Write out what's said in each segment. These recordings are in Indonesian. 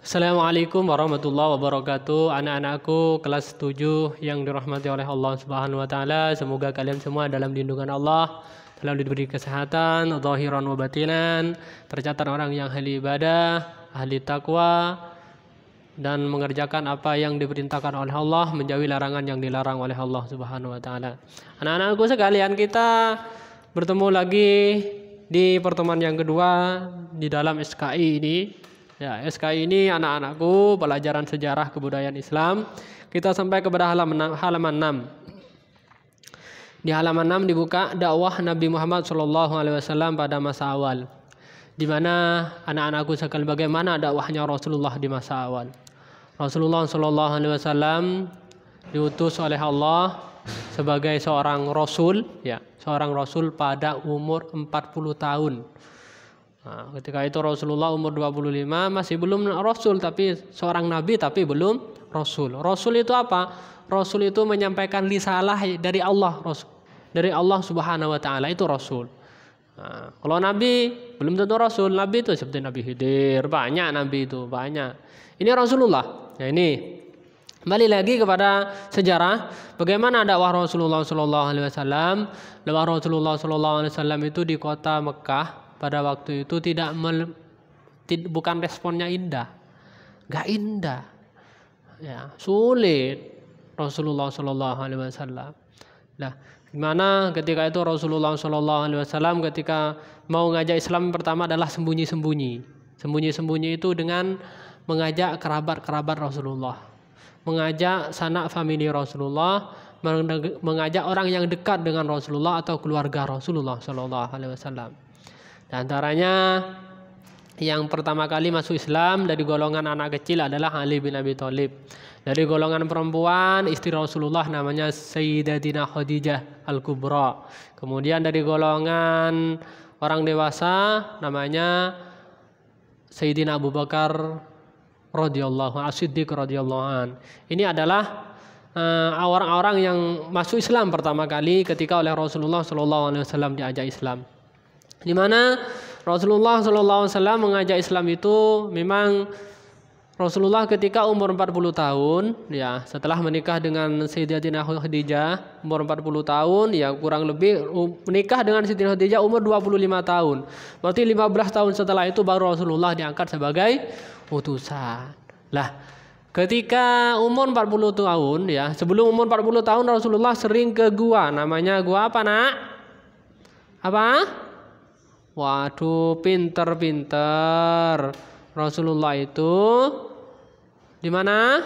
Assalamualaikum warahmatullahi wabarakatuh. Anak-anakku kelas 7 yang dirahmati oleh Allah Subhanahu wa taala, semoga kalian semua dalam lindungan Allah, dalam diberi kesehatan zahiran wa batinan, tercatat orang yang ahli ibadah, ahli takwa dan mengerjakan apa yang diperintahkan oleh Allah, menjauhi larangan yang dilarang oleh Allah Subhanahu wa taala. Anak-anakku sekalian, kita bertemu lagi di pertemuan yang kedua di dalam SKI ini. Ya, SKI ini anak-anakku pelajaran sejarah kebudayaan Islam. Kita sampai kepada halaman 6. Di halaman 6 dibuka dakwah Nabi Muhammad SAW pada masa awal. Di mana anak-anakku sekalian bagaimana dakwahnya Rasulullah di masa awal. Rasulullah SAW diutus oleh Allah sebagai seorang rasul, ya, seorang rasul pada umur 40 tahun. Nah, ketika itu Rasulullah umur 25, masih belum rasul, tapi seorang nabi tapi belum rasul. Rasul itu apa? Rasul itu menyampaikan risalah dari Allah, dari Allah Subhanahu wa taala, itu rasul. Nah, kalau nabi belum tentu rasul. Nabi itu seperti Nabi Khidir, banyak nabi itu, banyak. Ini Rasulullah. Nah, ini kembali lagi kepada sejarah bagaimana dakwah Rasulullah SAW. Dakwah Rasulullah SAW itu di kota Mekah pada waktu itu bukan responnya indah, nggak indah, ya, sulit Rasulullah SAW. Nah, gimana ketika itu Rasulullah SAW ketika mau ngajak Islam pertama adalah sembunyi-sembunyi itu dengan mengajak kerabat-kerabat Rasulullah, mengajak sanak famili Rasulullah, mengajak orang yang dekat dengan Rasulullah atau keluarga Rasulullah SAW. Di antaranya yang pertama kali masuk Islam dari golongan anak kecil adalah Ali bin Abi Thalib. Dari golongan perempuan istri Rasulullah namanya Sayyidatina Khadijah Al-Kubra. Kemudian dari golongan orang dewasa namanya Sayyidina Abu Bakar radhiyallahu As-Siddiq radhiyallahu an. Ini adalah orang-orang yang masuk Islam pertama kali ketika oleh Rasulullah SAW diajak Islam. Di mana Rasulullah SAW mengajak Islam itu memang Rasulullah ketika umur 40 tahun, ya, setelah menikah dengan Sayyidatina Khadijah umur 40 tahun, ya, kurang lebih menikah dengan Sayyidatina Khadijah umur 25 tahun. Berarti 15 tahun setelah itu baru Rasulullah diangkat sebagai utusan. Lah, ketika umur 40 tahun, ya, sebelum umur 40 tahun Rasulullah sering ke gua, namanya gua apa, Nak? Apa? Waduh, pinter. Rasulullah itu di mana?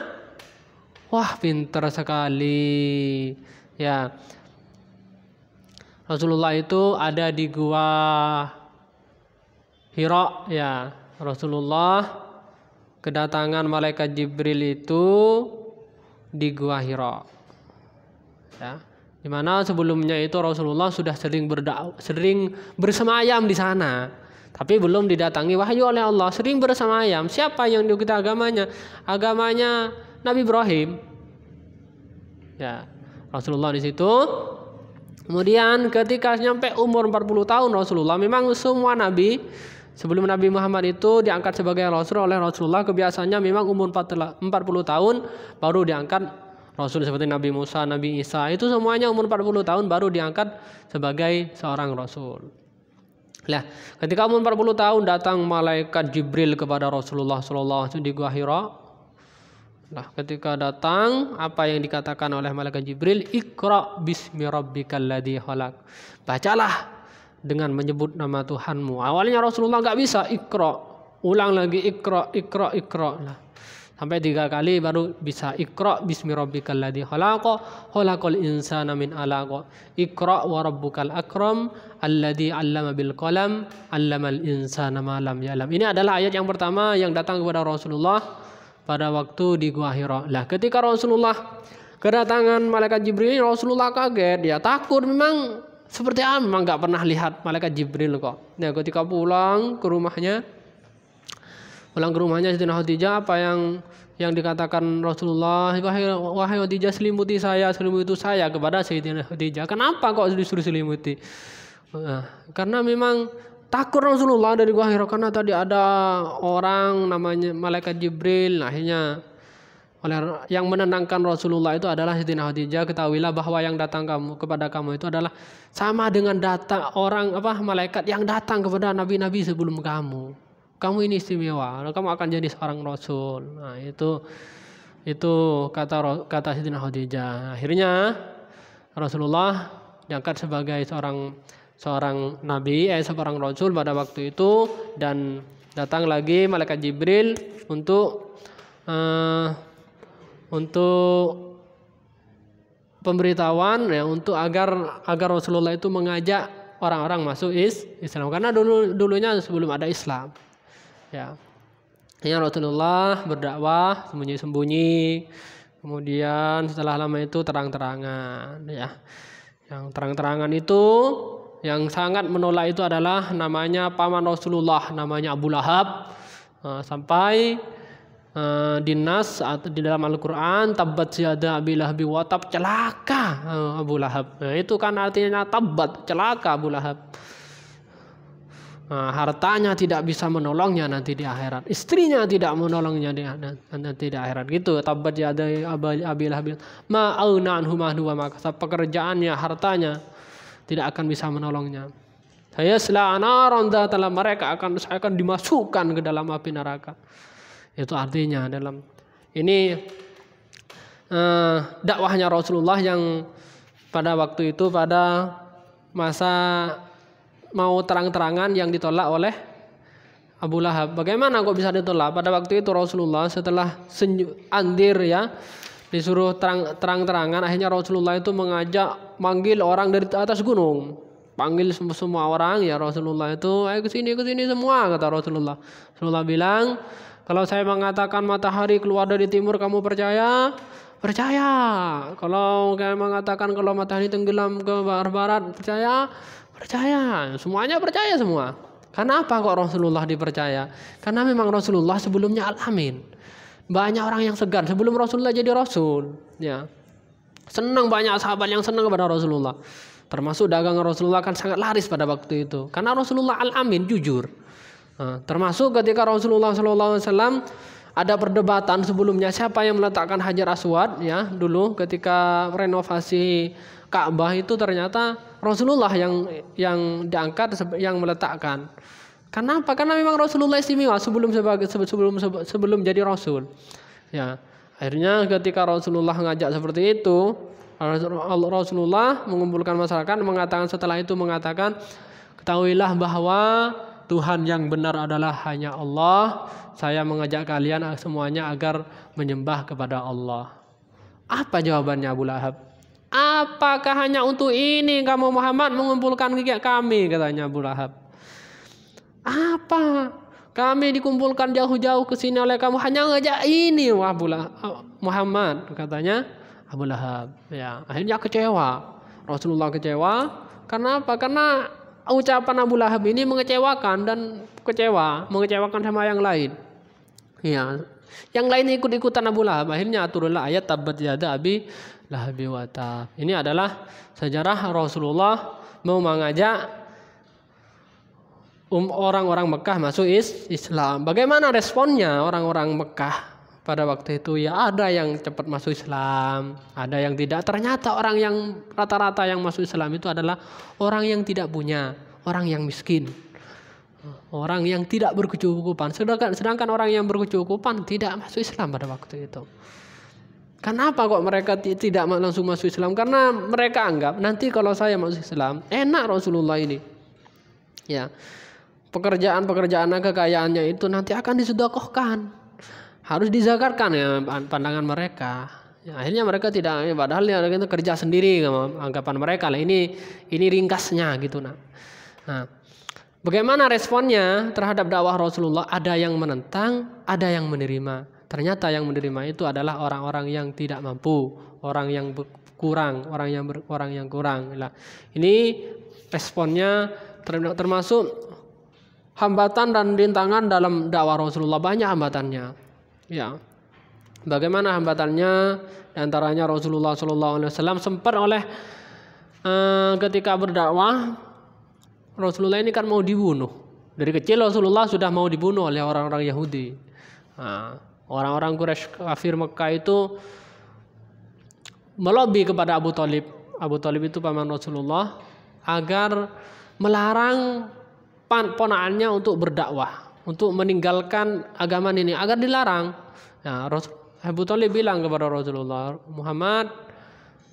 Wah, pinter sekali. Ya. Rasulullah itu ada di gua Hira, ya. Rasulullah kedatangan malaikat Jibril itu di gua Hira. Ya. Di mana sebelumnya itu Rasulullah sudah sering bersemayam di sana, tapi belum didatangi wahyu oleh Allah. Sering bersemayam. Siapa yang diikuti agamanya? Agamanya Nabi Ibrahim. Ya, Rasulullah di situ. Kemudian ketika sampai umur 40 tahun Rasulullah, memang semua nabi sebelum Nabi Muhammad itu diangkat sebagai rasul oleh Rasulullah, kebiasaannya memang umur 40 tahun baru diangkat Rasul, seperti Nabi Musa, Nabi Isa, itu semuanya umur 40 tahun baru diangkat sebagai seorang Rasul. Nah, ketika umur 40 tahun datang malaikat Jibril kepada Rasulullah SAW di Gua Hira. Nah, ketika datang, apa yang dikatakan oleh malaikat Jibril? Iqra bismi rabbikal ladzi khalaq. Bacalah dengan menyebut nama Tuhanmu. Awalnya Rasulullah nggak bisa Iqra, ulang lagi Iqra. Nah, sampai 3 kali baru bisa Iqra bismi rabbikal ladzi khalaq, khalaqal insana min 'alaq. Iqra wa rabbukal akram alladzi 'allama bil qalam 'allamal insana ma lam ya'lam. Ini adalah ayat yang pertama yang datang kepada Rasulullah pada waktu di Gua Hira. Lah, ketika Rasulullah kedatangan malaikat Jibril, Rasulullah kaget, dia takut, memang seperti apa, memang enggak pernah lihat malaikat Jibril kok. Nah, ketika pulang ke rumahnya Sayyidatina Khadijah, apa yang dikatakan Rasulullah, wahai Khadijah, selimuti saya kepada Sayyidatina Khadijah. Kenapa kok disuruh selimuti? Nah, karena memang takut Rasulullah dari Gua Hira karena tadi ada orang namanya malaikat Jibril. Akhirnya oleh yang menenangkan Rasulullah itu adalah Sayyidatina Khadijah. Ketahuilah bahwa yang datang kepada kamu itu adalah sama dengan datang malaikat yang datang kepada nabi-nabi sebelum kamu. Kamu ini istimewa, kamu akan jadi seorang rasul. Nah, itu kata Sayyidatina Khadijah. Akhirnya Rasulullah diangkat sebagai seorang nabi, seorang rasul pada waktu itu, dan datang lagi malaikat Jibril untuk pemberitahuan ya, untuk agar Rasulullah itu mengajak orang-orang masuk Islam, karena dulunya sebelum ada Islam ya. Yang Rasulullah berdakwah sembunyi-sembunyi, kemudian setelah lama itu terang-terangan ya. Yang terang-terangan itu yang sangat menolak itu adalah namanya paman Rasulullah, namanya Abu Lahab, sampai dinas atau di dalam Al-Quran tabbat yada Abi Lahab wa tab, celaka Abu Lahab. Nah, itu kan artinya tabbat, celaka Abu Lahab. Hartanya tidak bisa menolongnya nanti di akhirat, istrinya tidak menolongnya nanti di akhirat gitu. Tabbat yada Abi Lahab ma auna anhu mahdu wa ma kasab, pekerjaannya, hartanya tidak akan bisa menolongnya. Saya selanaron dalam mereka saya akan dimasukkan ke dalam api neraka. Itu artinya dalam ini dakwahnya Rasulullah yang pada waktu itu pada masa mau terang-terangan yang ditolak oleh Abu Lahab. Bagaimana kok bisa ditolak? Pada waktu itu Rasulullah setelah andir ya, disuruh terang-terangan, akhirnya Rasulullah itu manggil orang dari atas gunung. Panggil semua orang ya, Rasulullah itu ayo ke sini semua, kata Rasulullah. Rasulullah bilang, kalau saya mengatakan matahari keluar dari timur, kamu percaya? Percaya. Kalau saya mengatakan kalau matahari tenggelam ke barat, percaya? Percaya. Semuanya percaya semua. Kenapa kok Rasulullah dipercaya? Karena memang Rasulullah sebelumnya Al-Amin. Banyak orang yang segan sebelum Rasulullah jadi Rasul. Ya. Senang, banyak sahabat yang senang kepada Rasulullah. Termasuk dagangan Rasulullah kan sangat laris pada waktu itu. Karena Rasulullah Al-Amin, jujur. Termasuk ketika Rasulullah SAW ada perdebatan sebelumnya siapa yang meletakkan Hajar Aswad ya, dulu ketika renovasi Ka'bah itu ternyata Rasulullah yang diangkat yang meletakkan. Kenapa? Karena memang Rasulullah istimewa sebelum jadi Rasul. Ya, akhirnya ketika Rasulullah ngajak seperti itu, Rasulullah mengumpulkan masyarakat, mengatakan ketahuilah bahwa Tuhan yang benar adalah hanya Allah. Saya mengajak kalian semuanya agar menyembah kepada Allah. Apa jawabannya Abu Lahab? Apakah hanya untuk ini kamu Muhammad mengumpulkan kami, katanya Abu Lahab. Apa? Kami dikumpulkan jauh-jauh ke sini oleh kamu hanya ngajak ini Muhammad, katanya Abu Lahab. Ya, akhirnya kecewa. Rasulullah kecewa. Kenapa? Karena ucapan Abu Lahab ini mengecewakan mengecewakan sama yang lain. Ya, yang lain ikut-ikutan Abu Lahab. Akhirnya turunlah ayat tabbat yada Abi Lahab wa tab. Ini adalah sejarah Rasulullah mau mengajak orang-orang Mekah masuk Islam. Bagaimana responnya orang-orang Mekah pada waktu itu? Ya, ada yang cepat masuk Islam, ada yang tidak. Ternyata orang yang rata-rata yang masuk Islam itu adalah orang yang tidak punya, orang yang miskin, orang yang tidak berkecukupan. Sedangkan orang yang berkecukupan tidak masuk Islam pada waktu itu. Kenapa kok mereka tidak langsung masuk Islam? Karena mereka anggap nanti kalau saya masuk Islam enak Rasulullah ini. Ya, pekerjaan kekayaannya itu nanti akan disedekahkan, harus dizakatkan ya, pandangan mereka. Ya, akhirnya mereka tidak, padahal ya itu kerja sendiri, anggapan mereka lah ini ringkasnya gitu. Nah, bagaimana responnya terhadap dakwah Rasulullah? Ada yang menentang, ada yang menerima. Ternyata yang menerima itu adalah orang-orang yang tidak mampu, orang yang kurang, orang yang kurang. Nah, ini responnya termasuk hambatan dan rintangan dalam dakwah Rasulullah, banyak hambatannya. Ya, bagaimana hambatannya? Di antaranya Rasulullah SAW sempat ketika berdakwah, Rasulullah ini kan mau dibunuh. Dari kecil Rasulullah sudah mau dibunuh oleh orang-orang Yahudi. Nah, orang-orang Quraisy kafir Mekah itu melobi kepada Abu Thalib. Abu Thalib itu paman Rasulullah agar melarang ponakannya untuk berdakwah, untuk meninggalkan agama ini, agar dilarang. Nah, Abu Thalib bilang kepada Rasulullah, Muhammad,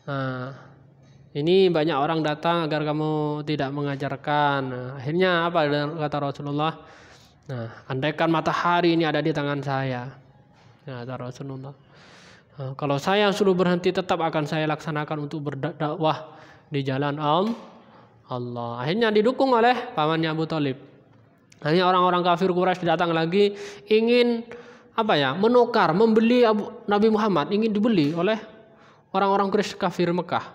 nah, ini banyak orang datang agar kamu tidak mengajarkan. Nah, akhirnya apa kata Rasulullah? Nah, andaikan matahari ini ada di tangan saya, nah, kata Rasulullah, nah, kalau saya suruh berhenti tetap akan saya laksanakan untuk berdakwah di jalan Allah. Akhirnya didukung oleh pamannya Abu Thalib. Akhirnya orang-orang kafir Quraisy datang lagi ingin menukar, membeli Nabi Muhammad, ingin dibeli oleh orang-orang Quraisy kafir Mekah.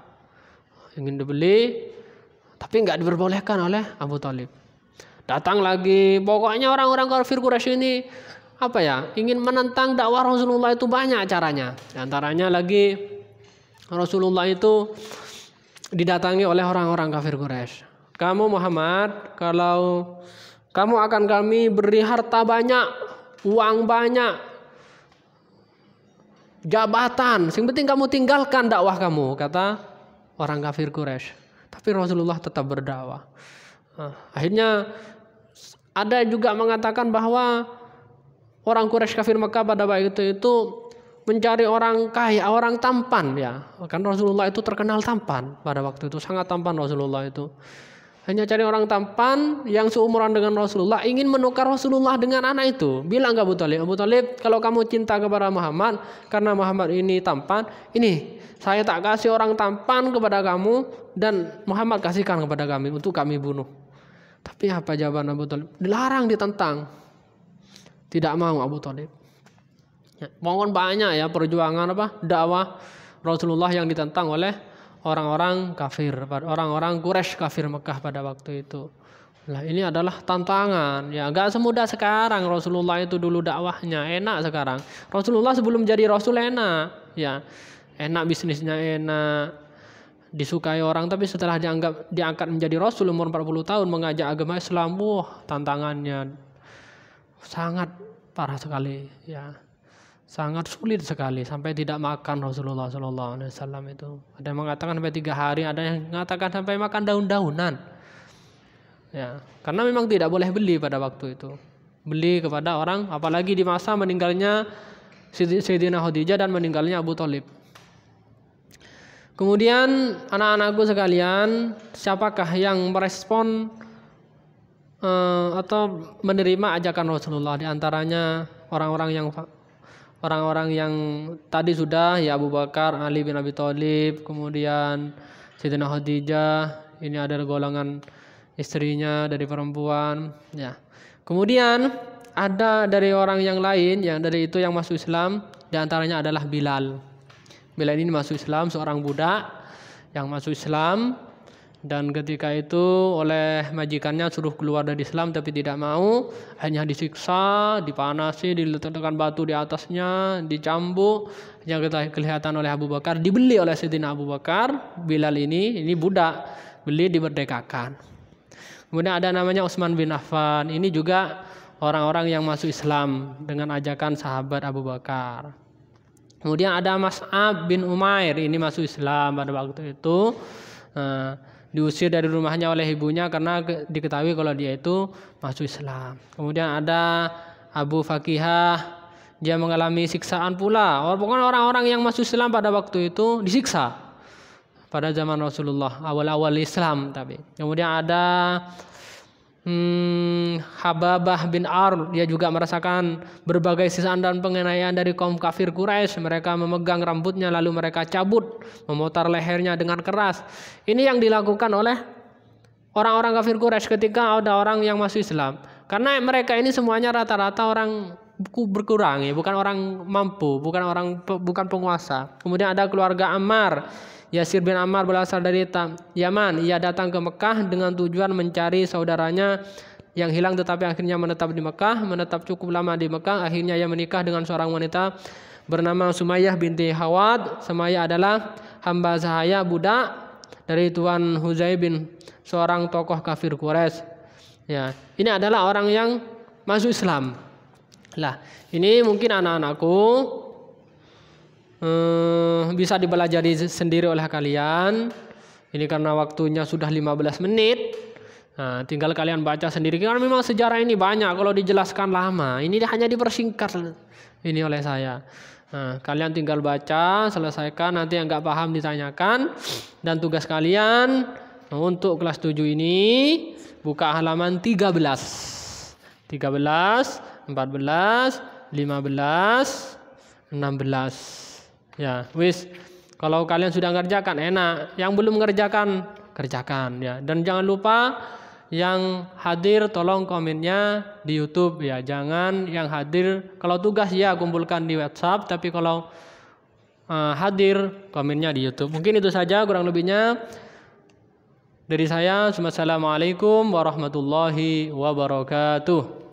Ingin dibeli, tapi nggak diperbolehkan oleh Abu Thalib. Datang lagi, pokoknya orang-orang kafir Quraisy ini ingin menentang dakwah Rasulullah itu banyak caranya. Di antaranya lagi Rasulullah itu didatangi oleh orang-orang kafir Quraisy. Kamu Muhammad, kalau kamu akan kami beri harta banyak, uang banyak, jabatan, yang penting kamu tinggalkan dakwah kamu, kata orang kafir Quraisy. Tapi Rasulullah tetap berdakwah. Akhirnya ada juga mengatakan bahwa orang Quraisy kafir Mekah pada waktu itu mencari orang kaya, orang tampan, ya. Kan Rasulullah itu terkenal tampan pada waktu itu, sangat tampan Rasulullah itu. Hanya cari orang tampan yang seumuran dengan Rasulullah, ingin menukar Rasulullah dengan anak itu. Bilang ke Abu Thalib, kalau kamu cinta kepada Muhammad karena Muhammad ini tampan, ini saya tak kasih orang tampan kepada kamu dan Muhammad kasihkan kepada kami untuk kami bunuh. Tapi apa jawaban Abu Thalib? Dilarang, ditentang. Tidak mau Abu Thalib. Ya, mohon banyak ya perjuangan dakwah Rasulullah yang ditentang oleh orang-orang kafir, orang-orang Quraisy kafir Mekah pada waktu itu. Nah, ini adalah tantangan. Ya, enggak semudah sekarang. Rasulullah itu dulu dakwahnya enak sekarang. Rasulullah sebelum jadi Rasul enak, ya. Enak bisnisnya, enak, disukai orang, tapi setelah diangkat menjadi Rasul umur 40 tahun mengajak agama Islam, tantangannya sangat parah sekali, ya. Sangat sulit sekali, sampai tidak makan Rasulullah SAW itu. Ada yang mengatakan sampai 3 hari, ada yang mengatakan sampai makan daun-daunan. Ya, karena memang tidak boleh beli pada waktu itu. Beli kepada orang, apalagi di masa meninggalnya Sayyidina Khadijah dan meninggalnya Abu Thalib. Kemudian anak-anakku sekalian, siapakah yang merespon atau menerima ajakan Rasulullah? Di antaranya orang-orang yang tadi sudah, ya, Abu Bakar, Ali bin Abi Thalib, kemudian Sayyidina Khadijah, ini adalah golongan istrinya dari perempuan, ya. Kemudian ada dari orang yang lain, yang dari itu yang masuk Islam, di antaranya adalah Bilal. Bilal ini masuk Islam, seorang budak yang masuk Islam, dan ketika itu oleh majikannya suruh keluar dari Islam tapi tidak mau, hanya disiksa, dipanasi, diletakkan batu di atasnya, dicambuk, yang kelihatan oleh Abu Bakar, dibeli oleh Sayyidina Abu Bakar. Bilal ini budak, beli, dimerdekakan. Kemudian ada namanya Utsman bin Affan, ini juga orang-orang yang masuk Islam dengan ajakan sahabat Abu Bakar. Kemudian ada Mus'ab bin Umair, ini masuk Islam pada waktu itu. Diusir dari rumahnya oleh ibunya karena diketahui kalau dia itu masuk Islam. Kemudian ada Abu Fakihah, dia mengalami siksaan pula. Pokoknya orang-orang yang masuk Islam pada waktu itu disiksa pada zaman Rasulullah, awal-awal Islam. Tapi kemudian ada Hababah bin Ar, dia juga merasakan berbagai siksaan dan penganiayaan dari kaum kafir Quraisy. Mereka memegang rambutnya lalu mereka cabut, memutar lehernya dengan keras. Ini yang dilakukan oleh orang-orang kafir Quraisy ketika ada orang yang masuk Islam. Karena mereka ini semuanya rata-rata orang berkurang, ya, bukan orang mampu, bukan penguasa. Kemudian ada keluarga Ammar. Yasir bin Ammar berasal dari Yaman. Ia datang ke Mekah dengan tujuan mencari saudaranya yang hilang, tetapi akhirnya menetap di Mekah, menetap cukup lama di Mekah. Akhirnya ia menikah dengan seorang wanita bernama Sumayyah binti Hawad. Sumayyah adalah hamba sahaya budak dari Tuan Huzai bin, seorang tokoh kafir Quraisy. Ya, ini adalah orang yang masuk Islam. Lah, ini mungkin anak-anakku bisa dipelajari sendiri oleh kalian. Ini karena waktunya sudah 15 menit. Nah, tinggal kalian baca sendiri. Karena memang sejarah ini banyak, kalau dijelaskan lama. Ini hanya dipersingkat ini oleh saya. Nah, kalian tinggal baca, selesaikan. Nanti yang nggak paham ditanyakan. Dan tugas kalian untuk kelas 7 ini buka halaman 13, 14, 15, 16. Ya, wis. Kalau kalian sudah ngerjakan enak. Yang belum ngerjakan, kerjakan ya. Dan jangan lupa yang hadir tolong komennya di YouTube ya. Jangan yang hadir kalau tugas ya kumpulkan di WhatsApp, tapi kalau hadir komennya di YouTube. Mungkin itu saja kurang lebihnya dari saya. Assalamualaikum warahmatullahi wabarakatuh.